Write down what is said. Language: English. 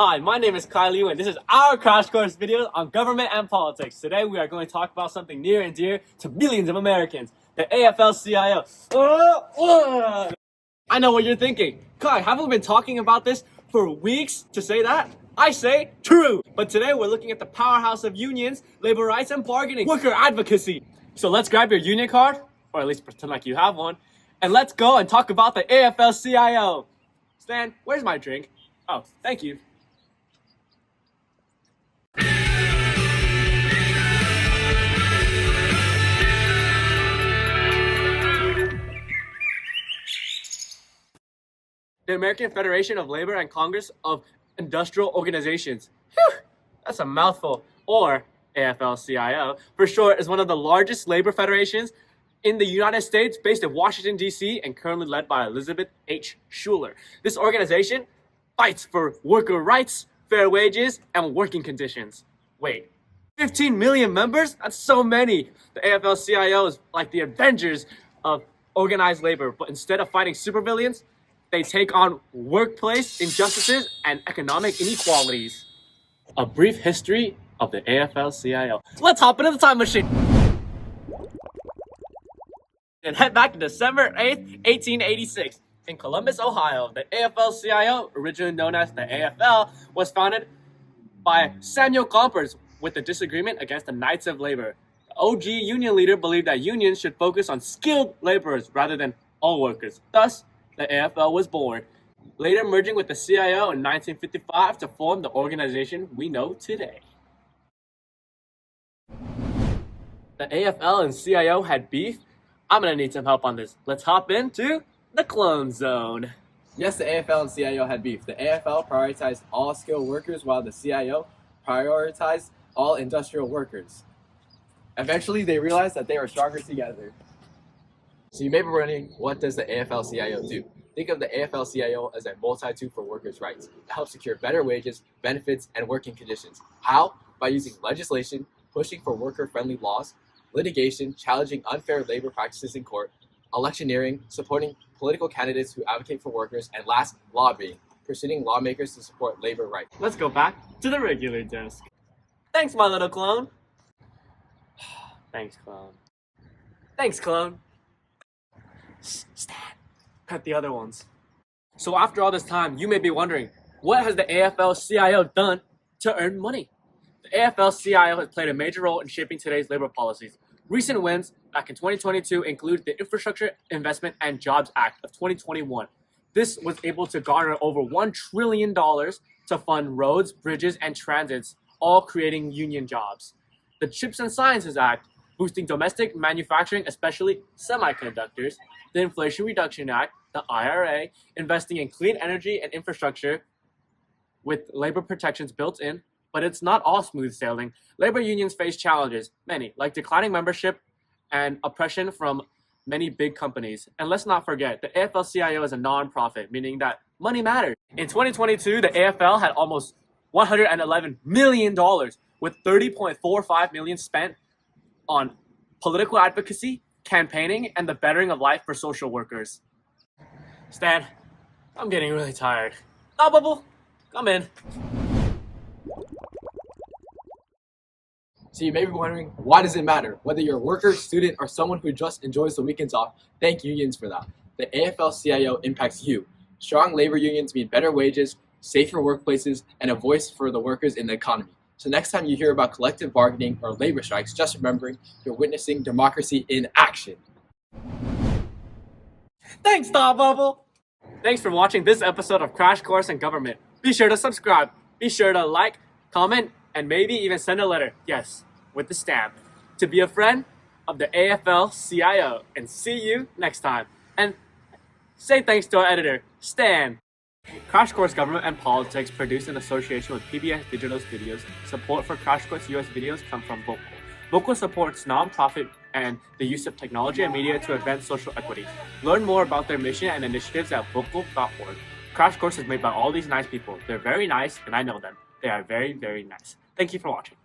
Hi, my name is Kai Liu and this is our crash course video on government and politics. Today we are going to talk about something near and dear to millions of Americans, the AFL-CIO. I know what you're thinking. Kai, haven't we been talking about this for weeks to say that? I say true. But today we're looking at the powerhouse of unions, labor rights, and bargaining, worker advocacy. So let's grab your union card, or at least pretend like you have one, and let's go and talk about the AFL-CIO. Stan, where's my drink? Oh, thank you. The American Federation of Labor and Congress of Industrial Organizations. Whew, that's a mouthful. Or AFL-CIO, for short, is one of the largest labor federations in the United States, based in Washington, D.C., and currently led by Elizabeth H. Schuler. This organization fights for worker rights, fair wages, and working conditions. Wait, 15 million members? That's so many. The AFL-CIO is like the Avengers of organized labor, but instead of fighting supervillains, they take on workplace injustices and economic inequalities. A brief history of the AFL-CIO. Let's hop into the time machine and head back to December 8th, 1886. In Columbus, Ohio, the AFL-CIO, originally known as the AFL, was founded by Samuel Gompers with a disagreement against the Knights of Labor. The OG union leader believed that unions should focus on skilled laborers rather than all workers. Thus, the AFL was born, later merging with the CIO in 1955 to form the organization we know today. The AFL and CIO had beef. I'm gonna need some help on this. Let's hop into the Clone Zone. Yes, the AFL and CIO had beef. The AFL prioritized all skilled workers while the CIO prioritized all industrial workers. Eventually, they realized that they were stronger together. So you may be wondering, what does the AFL-CIO do? Think of the AFL-CIO as a multi-tool for workers' rights. It helps secure better wages, benefits, and working conditions. How? By using legislation, pushing for worker-friendly laws, litigation, challenging unfair labor practices in court, electioneering, supporting political candidates who advocate for workers, and last, lobbying, persuading lawmakers to support labor rights. Let's go back to the regular desk. Thanks, my little clone. Thanks, clone. Thanks, clone. Stan, cut the other ones. So after all this time, you may be wondering, what has the AFL-CIO done to earn money? The AFL-CIO has played a major role in shaping today's labor policies. Recent wins back in 2022 include the Infrastructure Investment and Jobs Act of 2021. This was able to garner over $1 trillion to fund roads, bridges, and transits, all creating union jobs. The CHIPS and Sciences Act, boosting domestic manufacturing, especially semiconductors. The Inflation Reduction Act, the IRA, investing in clean energy and infrastructure with labor protections built in. But it's not all smooth sailing. Labor unions face challenges, many, like declining membership and oppression from many big companies. And let's not forget, the AFL-CIO is a non-profit, meaning that money matters. In 2022, the AFL had almost $111 million, with $30.45 million spent on political advocacy, campaigning, and the bettering of life for social workers. Stan, I'm getting really tired. Oh, Bubble, come in. So you may be wondering, why does it matter? Whether you're a worker, student, or someone who just enjoys the weekends off, thank unions for that. The AFL-CIO impacts you. Strong labor unions mean better wages, safer workplaces, and a voice for the workers in the economy. So next time you hear about collective bargaining or labor strikes, just remembering you're witnessing democracy in action. Thanks, Thought Bubble. Thanks for watching this episode of Crash Course in Government. Be sure to subscribe. Be sure to like, comment, and maybe even send a letter. Yes, with the stamp. To be a friend of the AFL-CIO. And see you next time. And say thanks to our editor, Stan. Crash Course Government and Politics, produced in association with PBS Digital Studios. Support for Crash Course US videos come from Vocal. Vocal supports nonprofit and the use of technology and media to advance social equity. Learn more about their mission and initiatives at vocal.org. Crash Course is made by all these nice people. They're very nice, and I know them. They are very, very nice. Thank you for watching.